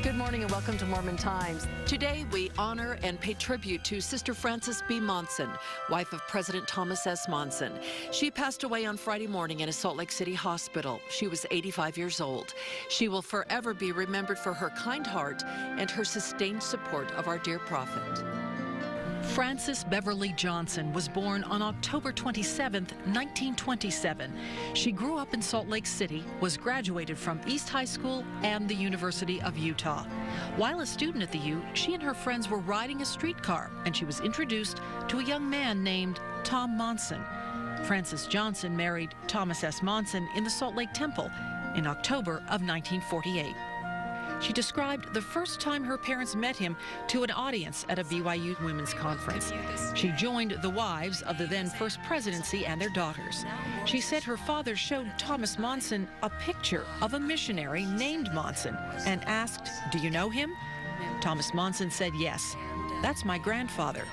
Good morning and welcome to Mormon Times. Today we honor and pay tribute to Sister Frances B. Monson, wife of President Thomas S. Monson. She passed away on Friday morning in a Salt Lake City hospital. She was 85 years old. She will forever be remembered for her kind heart and her sustained support of our dear prophet. Frances Beverly Johnson was born on October 27, 1927. She grew up in Salt Lake City, was graduated from East High School and the University of Utah. While a student at the U, she and her friends were riding a streetcar, and she was introduced to a young man named Tom Monson. Frances Johnson married Thomas S. Monson in the Salt Lake Temple in October of 1948. She described the first time her parents met him to an audience at a BYU women's conference. She joined the wives of the then First Presidency and their daughters. She said her father showed Thomas Monson a picture of a missionary named Monson and asked, "Do you know him?" Thomas Monson said, "Yes, that's my grandfather."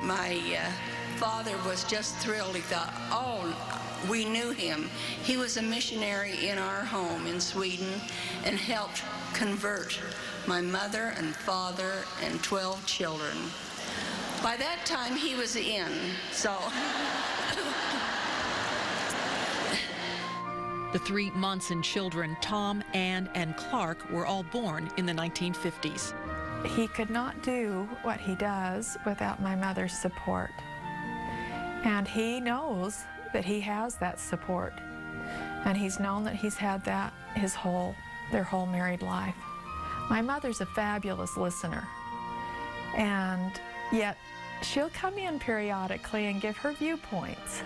My father was just thrilled. He thought, oh, we knew him. He was a missionary in our home in Sweden and helped convert my mother and father and 12 children. By that time, he was in, so... The three Monson children, Tom, Ann, and Clark, were all born in the 1950s. He could not do what he does without my mother's support. And he knows that he has that support. And he's known that he's had that their whole married life. My mother's a fabulous listener. And yet she'll come in periodically and give her viewpoints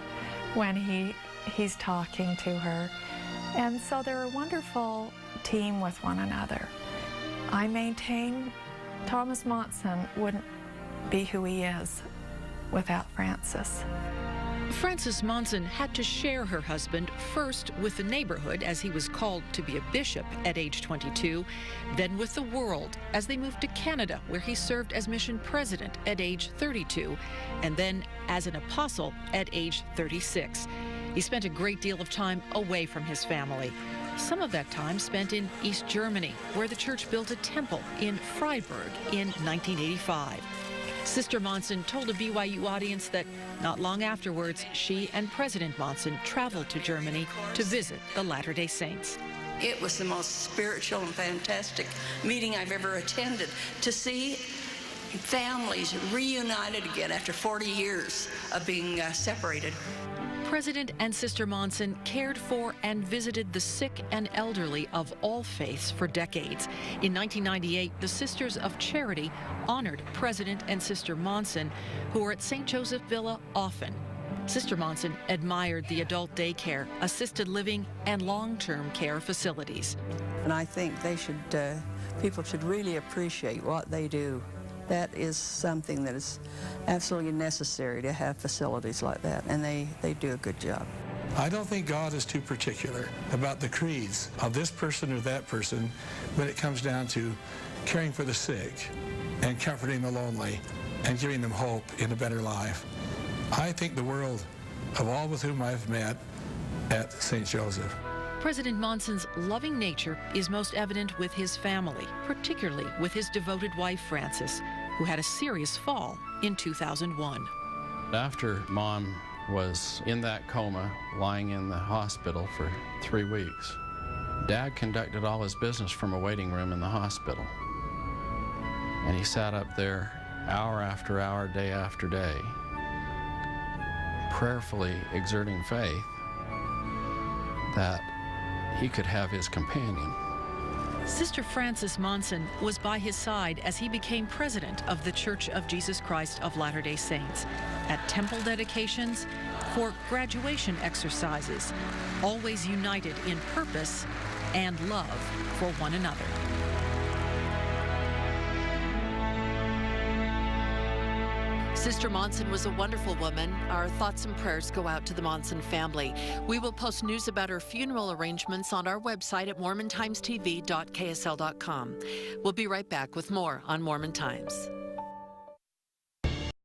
when he's talking to her. And so they're a wonderful team with one another. I maintain Thomas Monson wouldn't be who he is without Frances. Frances Monson had to share her husband first with the neighborhood as he was called to be a bishop at age 22, then with the world as they moved to Canada where he served as mission president at age 32, and then as an apostle at age 36. He spent a great deal of time away from his family. Some of that time spent in East Germany, where the church built a temple in Freiburg in 1985. Sister Monson told a BYU audience that not long afterwards, she and President Monson traveled to Germany to visit the Latter-day Saints. It was the most spiritual and fantastic meeting I've ever attended, to see families reunited again after 40 years of being separated. President and Sister Monson cared for and visited the sick and elderly of all faiths for decades. In 1998, the Sisters of Charity honored President and Sister Monson, who were at St. Joseph Villa often. Sister Monson admired the adult daycare, assisted living, and long-term care facilities. And I think people should really appreciate what they do. That is something that is absolutely necessary to have facilities like that, and they do a good job. I don't think God is too particular about the creeds of this person or that person when it comes down to caring for the sick and comforting the lonely and giving them hope in a better life. I think the world of all with whom I've met at St. Joseph. President Monson's loving nature is most evident with his family, particularly with his devoted wife, Frances, who had a serious fall in 2001. After Mom was in that coma, lying in the hospital for 3 weeks, Dad conducted all his business from a waiting room in the hospital. And he sat up there hour after hour, day after day, prayerfully exerting faith that he could have his companion. Sister Frances Monson was by his side as he became president of the Church of Jesus Christ of Latter-day Saints, at temple dedications, for graduation exercises, always united in purpose and love for one another. Sister Monson was a wonderful woman. Our thoughts and prayers go out to the Monson family. We will post news about her funeral arrangements on our website at mormontimestv.ksl.com. We'll be right back with more on Mormon Times.